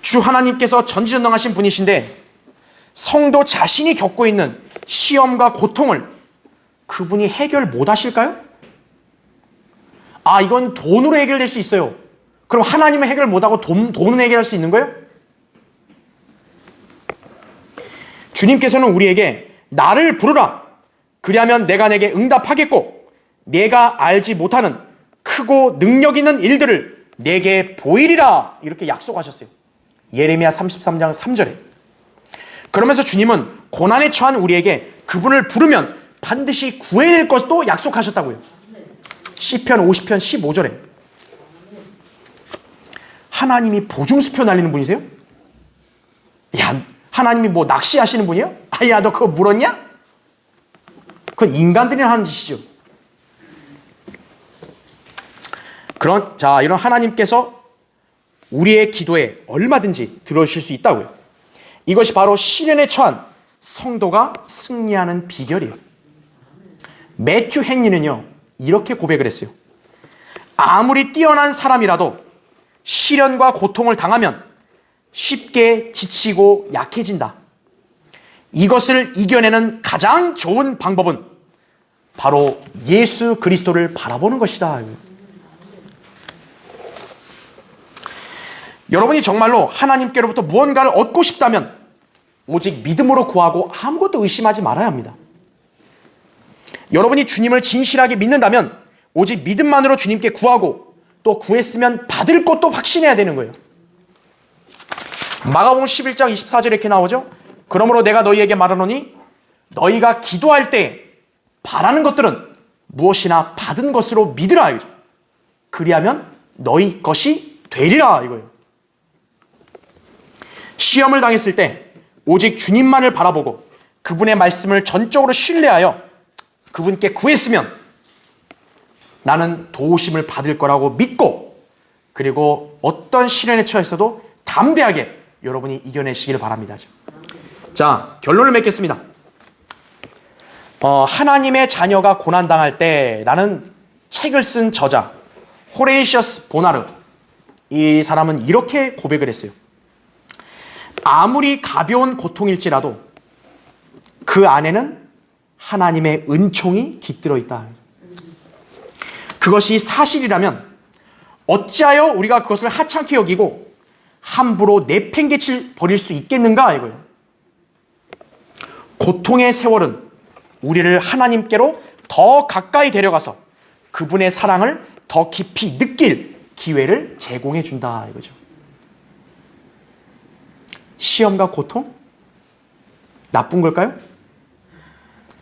주 하나님께서 전지전능하신 분이신데 성도 자신이 겪고 있는 시험과 고통을 그분이 해결 못 하실까요? 이건 돈으로 해결될 수 있어요. 그럼 하나님은 해결 못하고 돈은 해결할 수 있는 거예요? 주님께서는 우리에게 나를 부르라. 그리하면 내가 내게 응답하겠고 내가 알지 못하는 크고 능력 있는 일들을 내게 보이리라. 이렇게 약속하셨어요. 예레미야 33장 3절에. 그러면서 주님은 고난에 처한 우리에게 그분을 부르면 반드시 구해낼 것도 약속하셨다고요. 시편 50편 15절에. 하나님이 보증수표 날리는 분이세요? 하나님이 뭐 낚시하시는 분이에요? 너 그거 물었냐? 그건 인간들이 하는 짓이죠. 이런 하나님께서 우리의 기도에 얼마든지 들어오실 수 있다고요. 이것이 바로 시련에 처한 성도가 승리하는 비결이에요. 매튜 henry는요, 이렇게 고백을 했어요. 아무리 뛰어난 사람이라도 시련과 고통을 당하면 쉽게 지치고 약해진다. 이것을 이겨내는 가장 좋은 방법은 바로 예수 그리스도를 바라보는 것이다. 여러분이 정말로 하나님께로부터 무언가를 얻고 싶다면 오직 믿음으로 구하고 아무것도 의심하지 말아야 합니다. 여러분이 주님을 진실하게 믿는다면 오직 믿음만으로 주님께 구하고 또 구했으면 받을 것도 확신해야 되는 거예요. 마가복음 11장 24절에 이렇게 나오죠. 그러므로 내가 너희에게 말하노니 너희가 기도할 때 바라는 것들은 무엇이나 받은 것으로 믿으라. 그리하면 너희 것이 되리라 이거예요. 시험을 당했을 때 오직 주님만을 바라보고 그분의 말씀을 전적으로 신뢰하여 그분께 구했으면 나는 도우심을 받을 거라고 믿고 그리고 어떤 시련에 처했어도 담대하게 여러분이 이겨내시길 바랍니다. 자, 결론을 맺겠습니다. 하나님의 자녀가 고난당할 때라는 책을 쓴 저자 호레이셔스 보나르, 이 사람은 이렇게 고백을 했어요. 아무리 가벼운 고통일지라도 그 안에는 하나님의 은총이 깃들어 있다. 그것이 사실이라면 어찌하여 우리가 그것을 하찮게 여기고 함부로 내팽개칠 버릴 수 있겠는가 이거예요. 고통의 세월은 우리를 하나님께로 더 가까이 데려가서 그분의 사랑을 더 깊이 느낄 기회를 제공해 준다 이거죠. 시험과 고통? 나쁜 걸까요?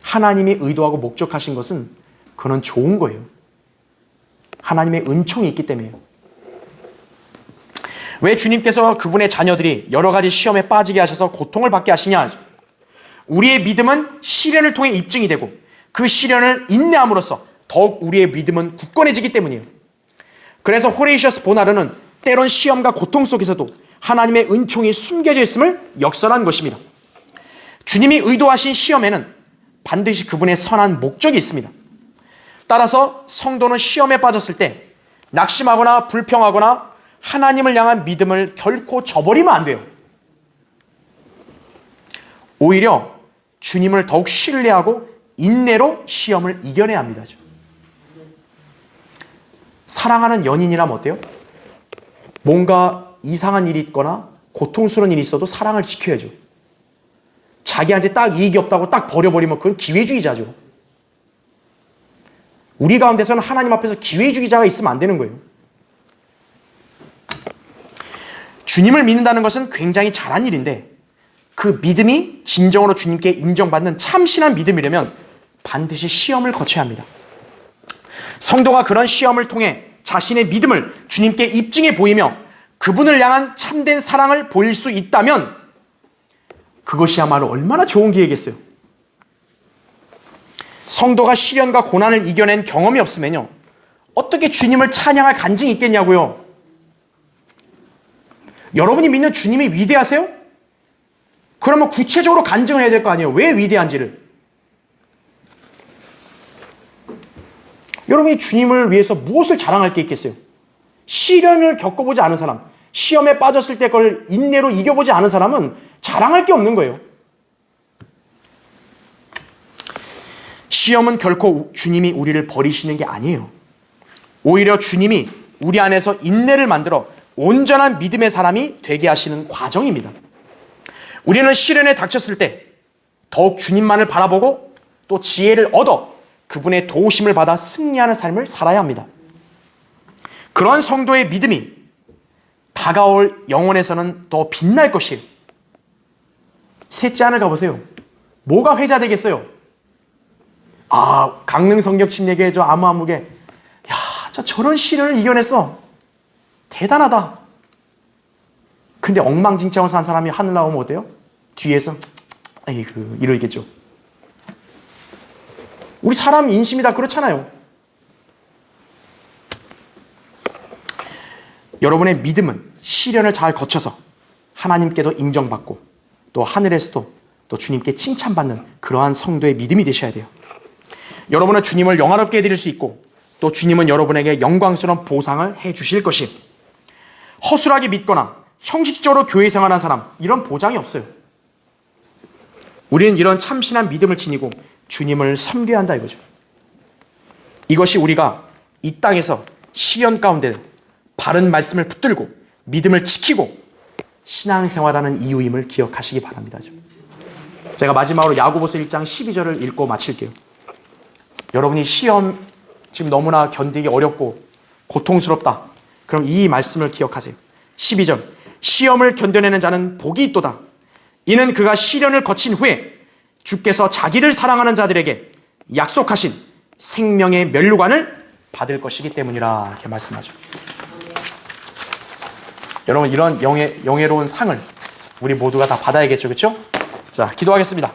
하나님이 의도하고 목적하신 것은 그건 좋은 거예요. 하나님의 은총이 있기 때문이에요. 왜 주님께서 그분의 자녀들이 여러 가지 시험에 빠지게 하셔서 고통을 받게 하시냐? 우리의 믿음은 시련을 통해 입증이 되고 그 시련을 인내함으로써 더욱 우리의 믿음은 굳건해지기 때문이에요. 그래서 호레이셔스 보나르는 때론 시험과 고통 속에서도 하나님의 은총이 숨겨져 있음을 역설한 것입니다. 주님이 의도하신 시험에는 반드시 그분의 선한 목적이 있습니다. 따라서 성도는 시험에 빠졌을 때 낙심하거나 불평하거나 하나님을 향한 믿음을 결코 저버리면 안 돼요. 오히려 주님을 더욱 신뢰하고 인내로 시험을 이겨내야 합니다. 사랑하는 연인이라면 어때요? 뭔가 이상한 일이 있거나 고통스러운 일이 있어도 사랑을 지켜야죠. 자기한테 딱 이익이 없다고 딱 버려버리면 그건 기회주의자죠. 우리 가운데서는 하나님 앞에서 기회주의자가 있으면 안 되는 거예요. 주님을 믿는다는 것은 굉장히 잘한 일인데 그 믿음이 진정으로 주님께 인정받는 참신한 믿음이려면 반드시 시험을 거쳐야 합니다. 성도가 그런 시험을 통해 자신의 믿음을 주님께 입증해 보이며 그분을 향한 참된 사랑을 보일 수 있다면 그것이야말로 얼마나 좋은 기회겠어요. 성도가 시련과 고난을 이겨낸 경험이 없으면요, 어떻게 주님을 찬양할 간증이 있겠냐고요. 여러분이 믿는 주님이 위대하세요? 그러면 구체적으로 간증을 해야 될 거 아니에요. 왜 위대한지를. 여러분이 주님을 위해서 무엇을 자랑할 게 있겠어요? 시련을 겪어보지 않은 사람, 시험에 빠졌을 때 그걸 인내로 이겨보지 않은 사람은 자랑할 게 없는 거예요. 시험은 결코 주님이 우리를 버리시는 게 아니에요. 오히려 주님이 우리 안에서 인내를 만들어 온전한 믿음의 사람이 되게 하시는 과정입니다. 우리는 시련에 닥쳤을 때 더욱 주님만을 바라보고 또 지혜를 얻어 그분의 도우심을 받아 승리하는 삶을 살아야 합니다. 그런 성도의 믿음이 다가올 영혼에서는 더 빛날 것이에요. 셋째 하늘 가보세요. 뭐가 회자 되겠어요? 강릉 성경 침례교회 저 아무개, 저런 시련을 이겨냈어. 대단하다. 근데 엉망진창으로 산 사람이 하늘 나오면 어때요? 뒤에서 이러겠죠. 우리 사람 인심이 다 그렇잖아요. 여러분의 믿음은 시련을 잘 거쳐서 하나님께도 인정받고 또 하늘에서도 또 주님께 칭찬받는 그러한 성도의 믿음이 되셔야 돼요. 여러분은 주님을 영화롭게 해드릴 수 있고 또 주님은 여러분에게 영광스러운 보상을 해주실 것이에요. 허술하게 믿거나 형식적으로 교회 생활한 사람, 이런 보장이 없어요. 우리는 이런 참신한 믿음을 지니고 주님을 섬겨야 한다 이거죠. 이것이 우리가 이 땅에서 시련 가운데 바른 말씀을 붙들고 믿음을 지키고 신앙생활하는 이유임을 기억하시기 바랍니다. 제가 마지막으로 야고보서 1장 12절을 읽고 마칠게요. 여러분이 시험 지금 너무나 견디기 어렵고 고통스럽다. 그럼 이 말씀을 기억하세요. 12절. 시험을 견뎌내는 자는 복이 있도다. 이는 그가 시련을 거친 후에 주께서 자기를 사랑하는 자들에게 약속하신 생명의 면류관을 받을 것이기 때문이라 이렇게 말씀하죠. 여러분 이런 영예로운 상을 우리 모두가 다 받아야겠죠. 그렇죠? 자, 기도하겠습니다.